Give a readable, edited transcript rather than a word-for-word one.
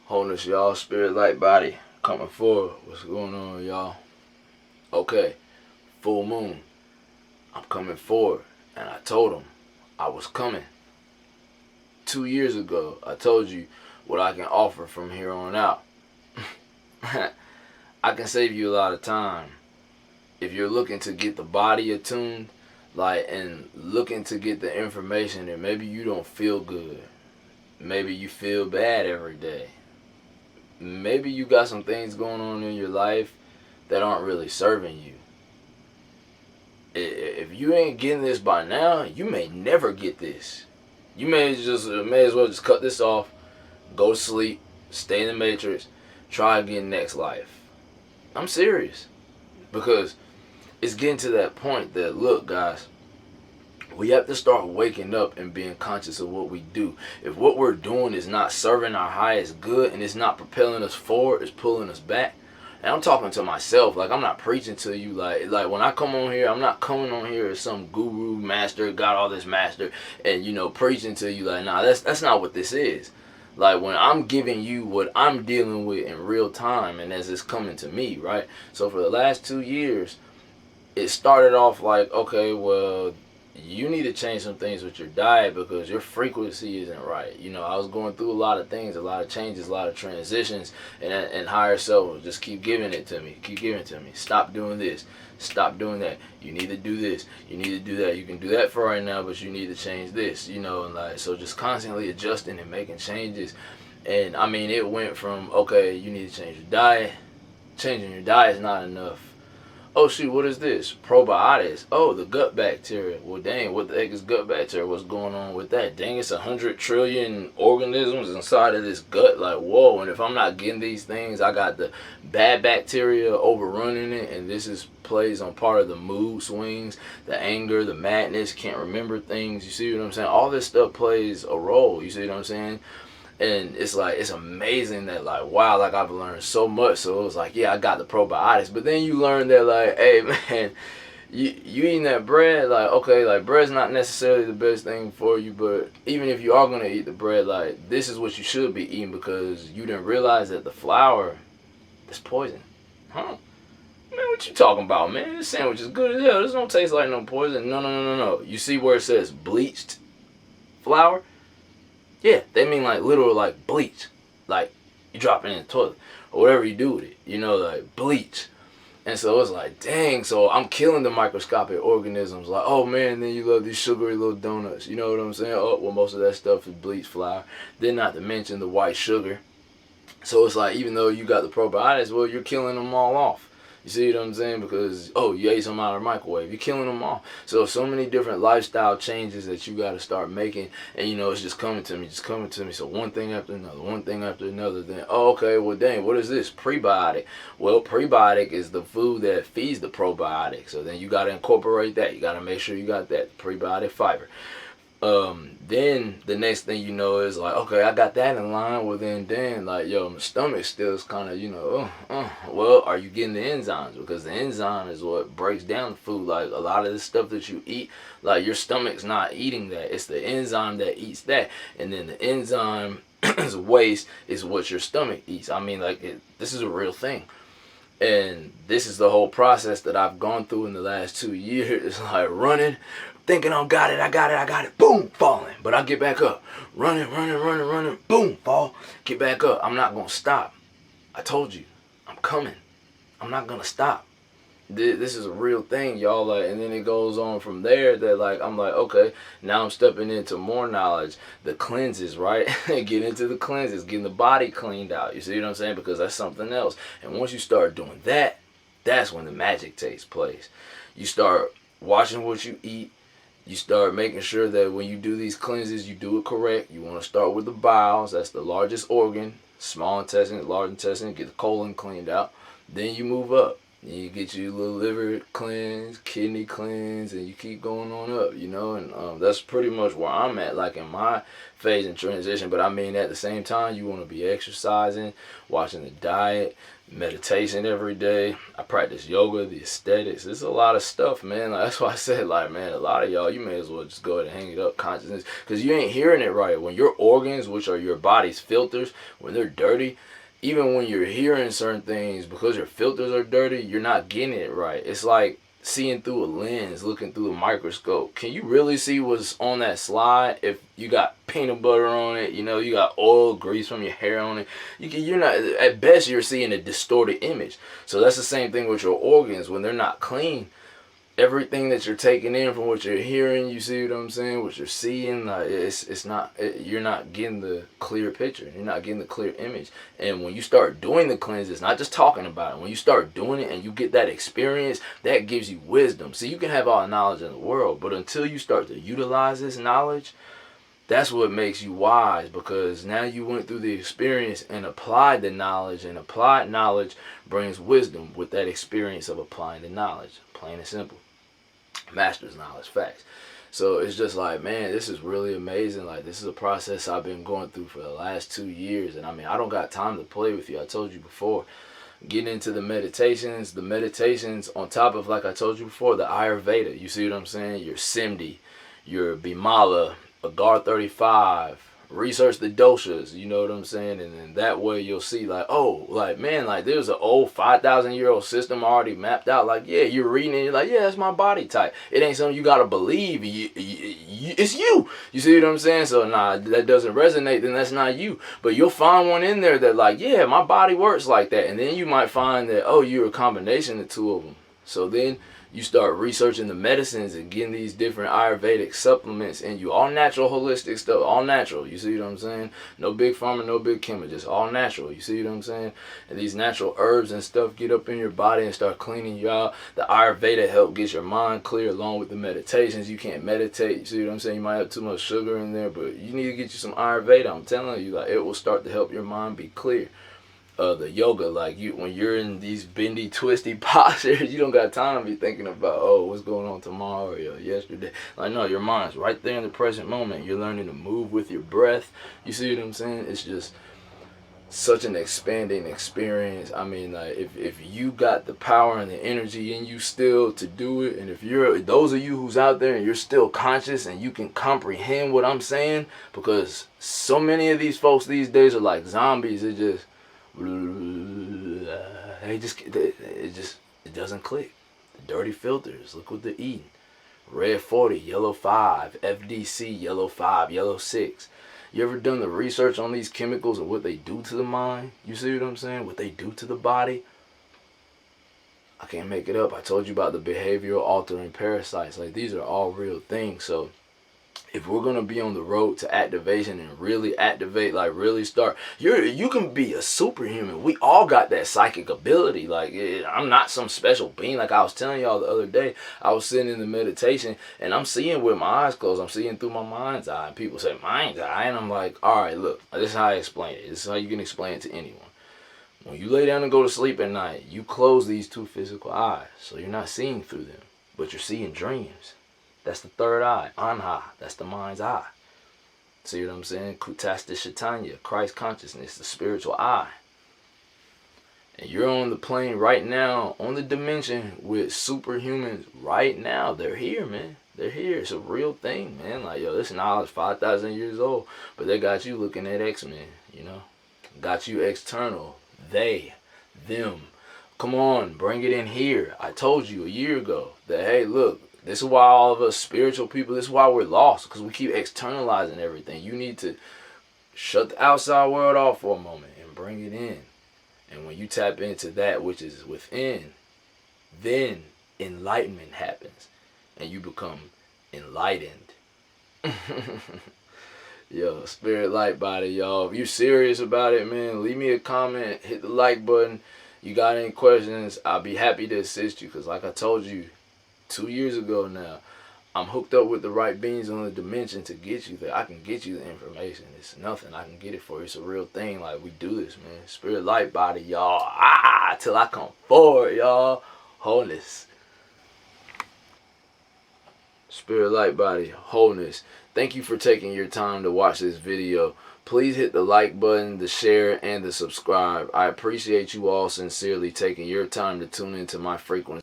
Wholeness, y'all. Spirit, light, body. Coming forward. What's going on, y'all? Okay. Full moon. I'm coming forward. And I told him I was coming. 2 years ago, I told you what I can offer from here on out. I can save you a lot of time. If you're looking to get the body attuned, and looking to get the information, and maybe you don't feel good. Maybe you feel bad every day. Maybe you got some things going on in your life that aren't really serving you. If you ain't getting this by now, you may never get this. You may as well just cut this off, go to sleep, stay in the matrix, try again next life. I'm serious. Because it's getting to that point that, look, guys, we have to start waking up and being conscious of what we do. If what we're doing is not serving our highest good and it's not propelling us forward, it's pulling us back. And I'm talking to myself. I'm not preaching to you. Like when I come on here, I'm not coming on here as some guru master, got all this master, and preaching to you. Nah, that's not what this is. When I'm giving you what I'm dealing with in real time and as it's coming to me, right? So for the last 2 years, it started off okay, well, you need to change some things with your diet because your frequency isn't right. I was going through a lot of things, a lot of changes, a lot of transitions, and higher self will just keep giving it to me, keep giving it to me. Stop doing this, stop doing that. You need to do this, you need to do that. You can do that for right now, but you need to change this, so just constantly adjusting and making changes. And I mean, it went from, okay, you need to change your diet. Changing your diet is not enough. Oh shoot, what is this? Probiotics. Oh, the gut bacteria. Well, dang, what the heck is gut bacteria? What's going on with that? Dang, it's 100 trillion organisms inside of this gut. Whoa, and if I'm not getting these things, I got the bad bacteria overrunning it, and this plays on part of the mood swings, the anger, the madness, can't remember things. You see what I'm saying? All this stuff plays a role. You see what I'm saying? And it's amazing that wow, I've learned so much. So it was yeah, I got the probiotics, but then you learn that hey man, you eating that bread, okay, bread's not necessarily the best thing for you, but even if you are gonna eat the bread, this is what you should be eating because you didn't realize that the flour is poison. Huh? Man, what you talking about, man? This sandwich is good as hell. This don't taste like no poison. No. You see where it says bleached flour? Yeah, they mean literal bleach. You drop it in the toilet or whatever you do with it, bleach. And so it's dang, so I'm killing the microscopic organisms. Oh man, then you love these sugary little donuts. You know what I'm saying? Oh, well, most of that stuff is bleached flour. Then not to mention the white sugar. So it's even though you got the probiotics, well, you're killing them all off. You see what I'm saying? Because, oh, you ate some out of the microwave. You're killing them all. So many different lifestyle changes that you got to start making. And, it's just coming to me, So one thing after another. Then, oh, okay, well, dang, what is this? Prebiotic. Well, prebiotic is the food that feeds the probiotic. So then you got to incorporate that. You got to make sure you got that prebiotic fiber. Then the next thing you know is okay, I got that in line. Well then yo, my stomach still is kind of well, are you getting the enzymes? Because the enzyme is what breaks down the food. A lot of the stuff that you eat, your stomach's not eating that. It's the enzyme that eats that, and then the enzyme waste is what your stomach eats. I mean, this is a real thing. And this is the whole process that I've gone through in the last 2 years. It's running, thinking I got it, boom, falling. But I get back up, running, boom, fall, get back up. I'm not going to stop. I told you, I'm coming. I'm not going to stop. This is a real thing, y'all. And then it goes on from there that I'm okay, now I'm stepping into more knowledge, the cleanses, right? Get into the cleanses, getting the body cleaned out. You see what I'm saying? Because that's something else. And once you start doing that, that's when the magic takes place. You start watching what you eat. You start making sure that when you do these cleanses, you do it correct. You want to start with the bowels. That's the largest organ. Small intestine, large intestine. Get the colon cleaned out. Then you move up. You get you a little liver cleanse, kidney cleanse, and you keep going on up, you know. And that's pretty much where I'm at, like in my phase in transition. But I mean, at the same time, you want to be exercising, watching the diet, meditation every day. I practice yoga, the aesthetics. There's a lot of stuff, man. Like, that's why I said, like, man, a lot of y'all, you may as well just go ahead and hang it up, consciousness, because you ain't hearing it right. When your organs, which are your body's filters, when they're dirty, even when you're hearing certain things, because your filters are dirty, you're not getting it right. It's like seeing through a lens, looking through a microscope. Can you really see what's on that slide if you got peanut butter on it? You know, you got oil, grease from your hair on it. You're not, at best, you're seeing a distorted image. So that's the same thing with your organs. When they're not clean, everything that you're taking in from what you're hearing, you see what I'm saying, what you're seeing, like you're not getting the clear picture, you're not getting the clear image. And when you start doing the cleanses, not just talking about it, when you start doing it and you get that experience, that gives you wisdom. See, you can have all the knowledge in the world, but until you start to utilize this knowledge, that's what makes you wise, because now you went through the experience and applied the knowledge, and applied knowledge brings wisdom with that experience of applying the knowledge, plain and simple. Master's knowledge, facts. So it's just like, man, this is really amazing. Like, this is a process I've been going through for the last 2 years. And I mean, I don't got time to play with you. I told you before, getting into the meditations on top of, like I told you before, the Ayurveda. You see what I'm saying? Your Simdi, your Bimala, Agar 35, research the doshas, you know what I'm saying? And then that way you'll see, like, oh, like, man, like, there's an old 5,000-year-old system already mapped out. Like, yeah, you're reading it, you're like, yeah, that's my body type. It ain't something you gotta believe. It's you. You see what I'm saying? So, nah, that doesn't resonate, then that's not you. But you'll find one in there that, like, yeah, my body works like that. And then you might find that, oh, you're a combination of two of them. So then you start researching the medicines and getting these different Ayurvedic supplements in you. All natural, holistic stuff. All natural. You see what I'm saying? No big pharma, no big chemical. Just all natural. You see what I'm saying? And these natural herbs and stuff get up in your body and start cleaning you out. The Ayurveda help get your mind clear along with the meditations. You can't meditate. You see what I'm saying? You might have too much sugar in there, but you need to get you some Ayurveda. I'm telling you, like, it will start to help your mind be clear. The yoga, like, when you're in these bendy, twisty postures, you don't got time to be thinking about, oh, what's going on tomorrow or yesterday. Like, no, your mind's right there in the present moment. You're learning to move with your breath. You see what I'm saying? It's just such an expanding experience. I mean, like, if you got the power and the energy in you still to do it, and if you're, those of you who's out there and you're still conscious and you can comprehend what I'm saying, because so many of these folks these days are like zombies. It doesn't click. The dirty filters, look what they're eating. Red 40, yellow 5, FDC, yellow 5, yellow 6. You ever done the research on these chemicals and what they do to the mind? You see what I'm saying? What they do to the body? I can't make it up. I told you about the behavioral altering parasites. Like, these are all real things. So if we're gonna be on the road to activation and really activate, like really start, you can be a superhuman. We all got that psychic ability. Like, I'm not some special being. Like I was telling y'all the other day, I was sitting in the meditation and I'm seeing with my eyes closed. I'm seeing through my mind's eye. And people say mind's eye, and I'm like, all right, look, this is how I explain it. This is how you can explain it to anyone. When you lay down and go to sleep at night, you close these two physical eyes, so you're not seeing through them, but you're seeing dreams. That's the third eye, Anha. That's the mind's eye. See what I'm saying? Kutasta Shaitanya, Christ consciousness, the spiritual eye. And you're on the plane right now, on the dimension with superhumans right now. They're here, man. They're here. It's a real thing, man. Like, yo, this knowledge 5,000 years old, but they got you looking at X-Men, you know? Got you external. They, them. Come on, bring it in here. I told you a year ago that, hey, look, this is why all of us spiritual people, this is why we're lost, because we keep externalizing everything. You need to shut the outside world off for a moment and bring it in. And when you tap into that which is within, then enlightenment happens and you become enlightened. Yo, spirit light body, y'all. If you're serious about it, man, leave me a comment, hit the like button. You got any questions, I'll be happy to assist you, because like I told you 2 years ago now, I'm hooked up with the right beings on the dimension to get you there. I can get you the information. It's nothing. I can get it for you. It's a real thing. Like, we do this, man. Spirit light body, y'all. Till I come forward, y'all. Wholeness. Spirit light body, wholeness. Thank you for taking your time to watch this video. Please hit the like button, the share, and the subscribe. I appreciate you all sincerely taking your time to tune into my frequency.